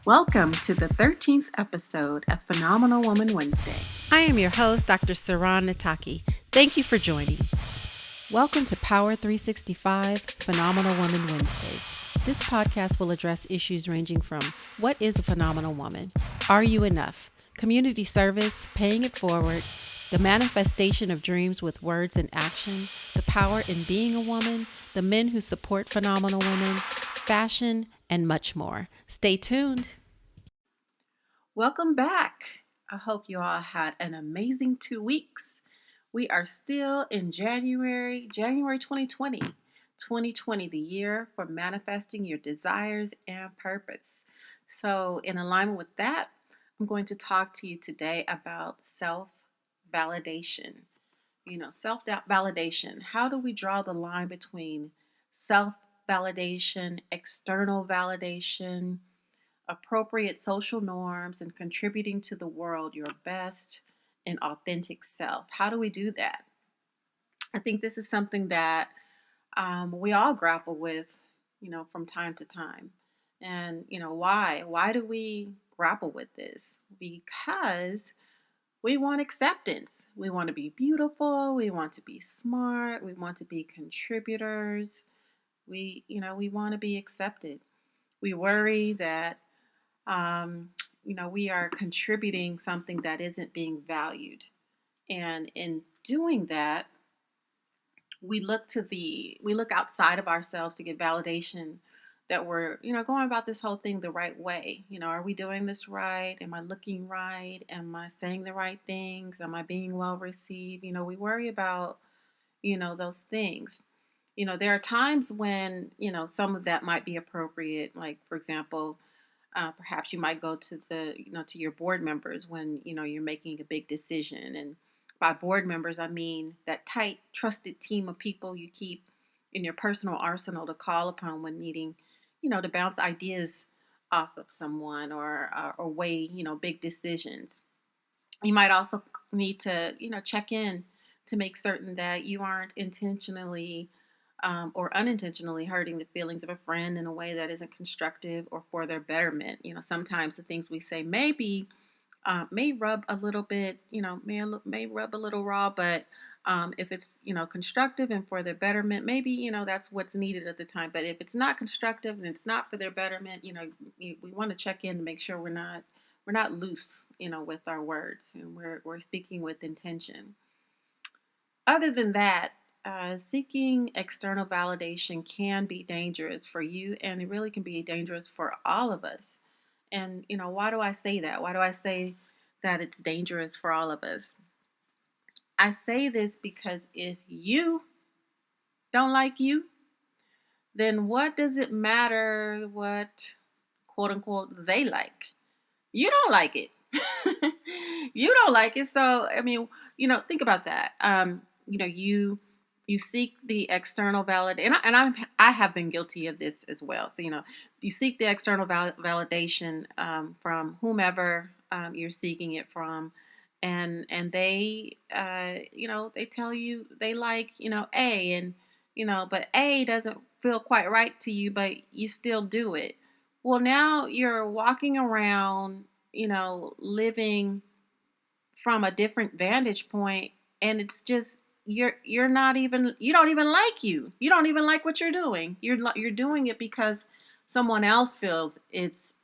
Welcome to the 13th episode of Phenomenal Woman Wednesday. I am your host, Dr. Saran Nataki. Thank you for joining. Welcome to Power 365 Phenomenal Woman Wednesdays. This podcast will address issues ranging from what is a phenomenal woman? Are you enough? Community service, paying it forward, the manifestation of dreams with words and action, the power in being a woman, the men who support phenomenal women, fashion, and much more. Stay tuned. Welcome back. I hope you all had an amazing 2 weeks. We are still in January 2020. 2020, the year for manifesting your desires and purpose. So, in alignment with that, I'm going to talk to you today about self-validation. Self-validation. How do we draw the line between self-validation, external validation, appropriate social norms, and contributing to the world your best and authentic self? How do we do that? I think this is something that we all grapple with, from time to time. And, why? Why do we grapple with this? Because we want acceptance. We want to be beautiful. We want to be smart. We want to be contributors. We want to be accepted. We worry that, we are contributing something that isn't being valued. And in doing that, we look outside of ourselves to get validation that we're, going about this whole thing the right way. Are we doing this right? Am I looking right? Am I saying the right things? Am I being well received? We worry about, those things. There are times when, some of that might be appropriate. Like, for example, perhaps you might go to to your board members when, you're making a big decision. And by board members, I mean that tight, trusted team of people you keep in your personal arsenal to call upon when needing, to bounce ideas off of someone or weigh, big decisions. You might also need to, check in to make certain that you aren't intentionally or unintentionally hurting the feelings of a friend in a way that isn't constructive or for their betterment. Sometimes the things we say may rub a little bit, may rub a little raw, but if it's, constructive and for their betterment, maybe, that's what's needed at the time. But if it's not constructive and it's not for their betterment, we want to check in to make sure we're not loose, with our words, and we're speaking with intention. Other than that, seeking external validation can be dangerous for you, and it really can be dangerous for all of us. And, why do I say that? Why do I say that it's dangerous for all of us? I say this because if you don't like you, then what does it matter what, quote unquote, they like? You don't like it. You don't like it. So, I mean, think about that. You seek the external validation, I have been guilty of this as well. So, you seek the external validation from whomever you're seeking it from, and they, they tell you they like, A, and but A doesn't feel quite right to you, but you still do it. Well, now you're walking around, living from a different vantage point, and it's just you're not even you don't even like you don't even like what you're doing. You're doing it because someone else feels it's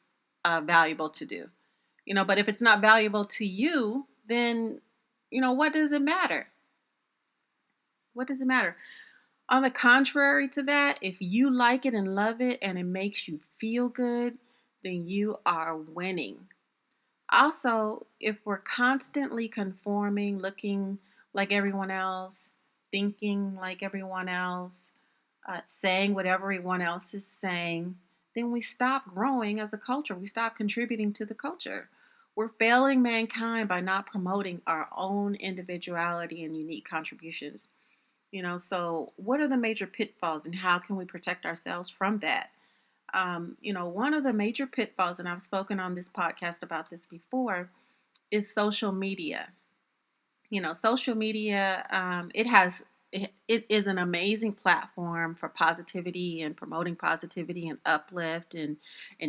valuable to do. But if it's not valuable to you, then what does it matter? What does it matter? On the contrary to that, if you like it and love it and it makes you feel good, then you are winning. Also, if we're constantly conforming, looking like everyone else, thinking like everyone else, saying what everyone else is saying, then we stop growing as a culture. We stop contributing to the culture. We're failing mankind by not promoting our own individuality and unique contributions. So what are the major pitfalls and how can we protect ourselves from that? One of the major pitfalls, and I've spoken on this podcast about this before, is social media. Social media, it has it is an amazing platform for positivity and promoting positivity and uplift and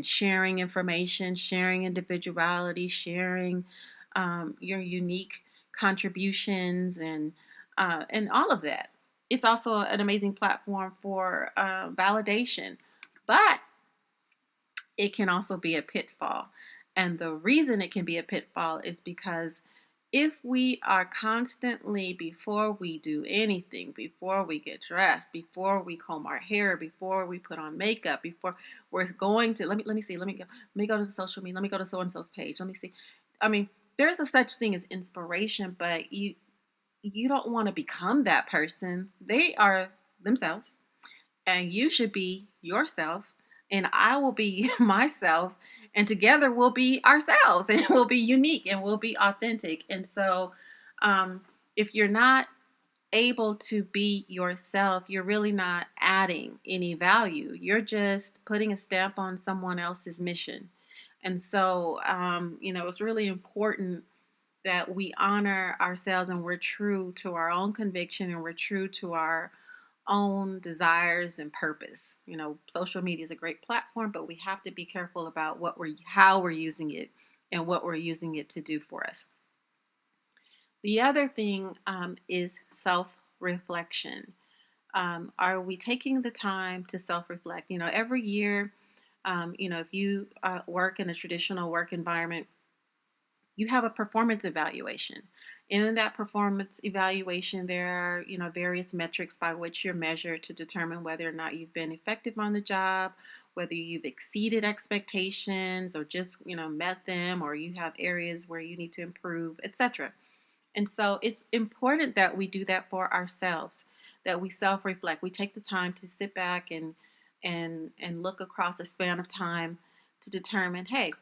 sharing information, sharing individuality, sharing your unique contributions and all of that. It's also an amazing platform for validation, but it can also be a pitfall. And the reason it can be a pitfall is because if we are constantly, before we do anything, before we get dressed, before we comb our hair, before we put on makeup, before we're going to, let me see, let me go to social media, let me go to so and so's page, let me see. I mean, there's a such thing as inspiration, but you don't want to become that person. They are themselves, and you should be yourself, and I will be myself, and together we'll be ourselves, and we'll be unique, and we'll be authentic. And so, if you're not able to be yourself, you're really not adding any value. You're just putting a stamp on someone else's mission. And so, it's really important that we honor ourselves and we're true to our own conviction and we're true to our own desires and purpose. Social media is a great platform, but we have to be careful about how we're using it and what we're using it to do for us. The other thing is self-reflection. Are we taking the time to self-reflect? Every year, if you work in a traditional work environment, you have a performance evaluation. And in that performance evaluation, there are, various metrics by which you're measured to determine whether or not you've been effective on the job, whether you've exceeded expectations or just, met them, or you have areas where you need to improve, etc. And so it's important that we do that for ourselves, that we self-reflect. We take the time to sit back and look across a span of time to determine, hey,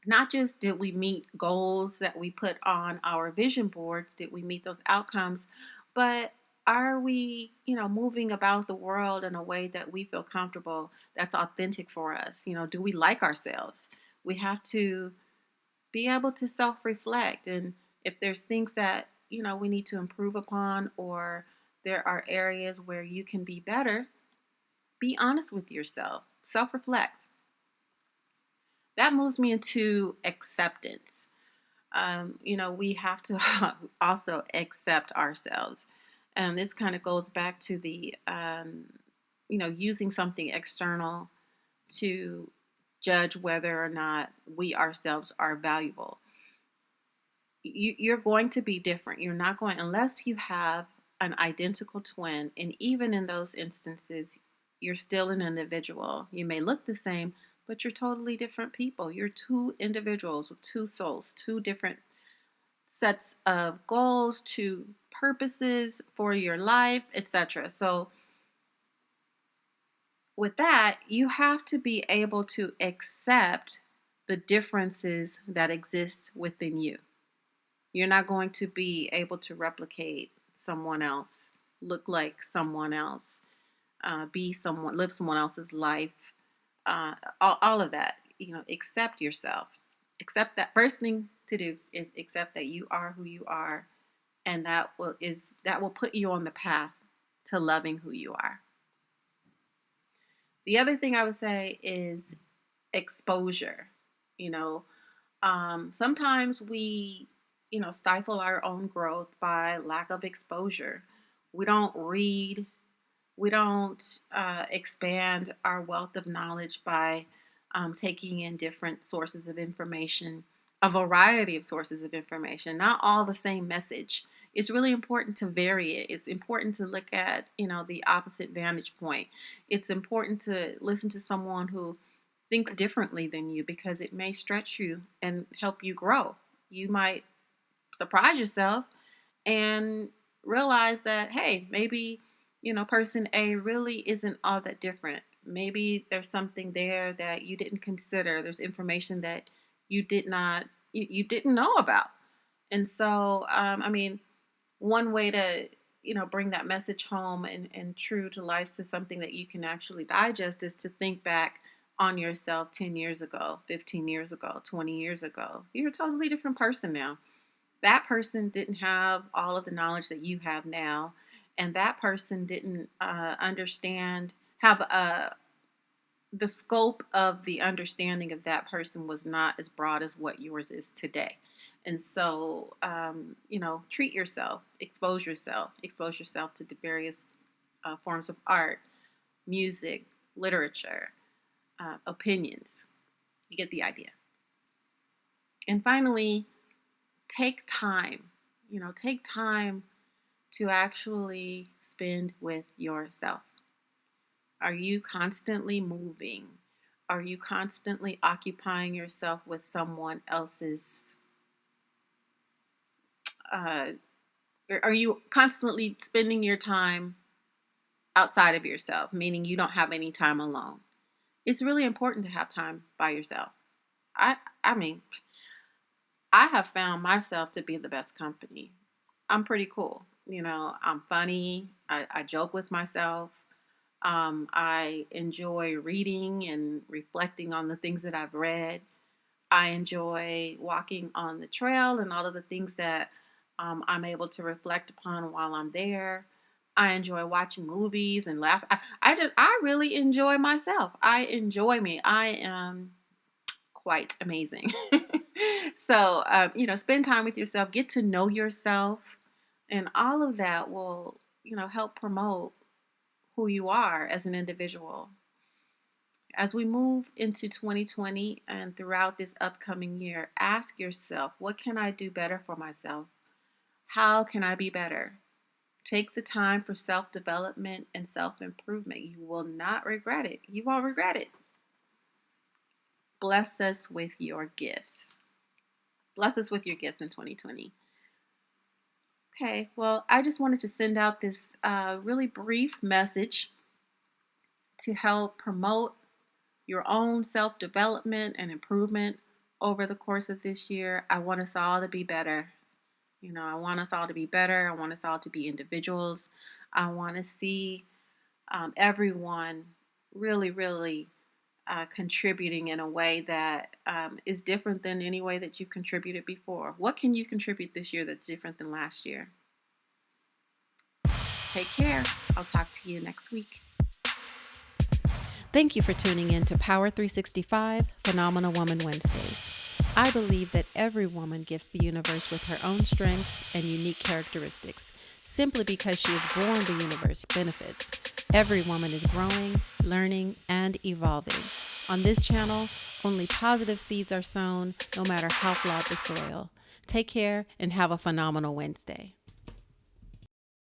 not just did we meet goals that we put on our vision boards, did we meet those outcomes, but are we, moving about the world in a way that we feel comfortable, that's authentic for us? Do we like ourselves? We have to be able to self-reflect. And if there's things that, we need to improve upon, or there are areas where you can be better, be honest with yourself, self-reflect. That moves me into acceptance. We have to also accept ourselves. And this kind of goes back to the, using something external to judge whether or not we ourselves are valuable. You're going to be different. You're not going, unless you have an identical twin. And even in those instances, you're still an individual. You may look the same, but you're totally different people. You're two individuals with two souls, two different sets of goals, two purposes for your life, etc. So, with that, you have to be able to accept the differences that exist within you. You're not going to be able to replicate someone else, look like someone else, be someone, live someone else's life, all of that. Accept yourself. Accept that. First thing to do is accept that you are who you are, and that will put you on the path to loving who you are. The other thing I would say is exposure. Sometimes we, stifle our own growth by lack of exposure. We don't read. We don't expand our wealth of knowledge by taking in different sources of information, a variety of sources of information, not all the same message. It's really important to vary it. It's important to look at, the opposite vantage point. It's important to listen to someone who thinks differently than you, because it may stretch you and help you grow. You might surprise yourself and realize that, hey, maybe, person A really isn't all that different. Maybe there's something there that you didn't consider. There's information that you didn't know about. And so, one way to, bring that message home and true to life, to something that you can actually digest, is to think back on yourself 10 years ago, 15 years ago, 20 years ago. You're a totally different person now. That person didn't have all of the knowledge that you have now. and that person didn't understand, have the scope of the understanding of that person was not as broad as what yours is today. And so, treat yourself, expose yourself to the various forms of art, music, literature, opinions. You get the idea. And finally, take time. Take time to actually spend with yourself. Are you constantly moving? Are you constantly occupying yourself with someone else's? Uh, are you constantly spending your time outside of yourself, meaning you don't have any time alone? It's really important to have time by yourself. I mean, I have found myself to be the best company. I'm pretty cool. I'm funny. I joke with myself. I enjoy reading and reflecting on the things that I've read. I enjoy walking on the trail and all of the things that I'm able to reflect upon while I'm there. I enjoy watching movies and laugh. I really enjoy myself. I enjoy me. I am quite amazing. So, spend time with yourself, get to know yourself, and all of that will, help promote who you are as an individual. As we move into 2020 and throughout this upcoming year, ask yourself, what can I do better for myself? How can I be better? Take the time for self development and self improvement. You will not regret it. You won't regret it. Bless us with your gifts. Bless us with your gifts in 2020. Okay, well, I just wanted to send out this really brief message to help promote your own self development and improvement over the course of this year. I want us all to be better. I want us all to be better. I want us all to be individuals. I want to see everyone really, really contributing in a way that is different than any way that you've contributed before. What can you contribute this year that's different than last year? Take care. I'll talk to you next week. Thank you for tuning in to Power 365 Phenomenal Woman Wednesdays. I believe that every woman gifts the universe with her own strengths and unique characteristics. Simply because she is born, the universe benefits. Every woman is growing, learning, and evolving. On this channel, only positive seeds are sown, no matter how flawed the soil. Take care and have a phenomenal Wednesday.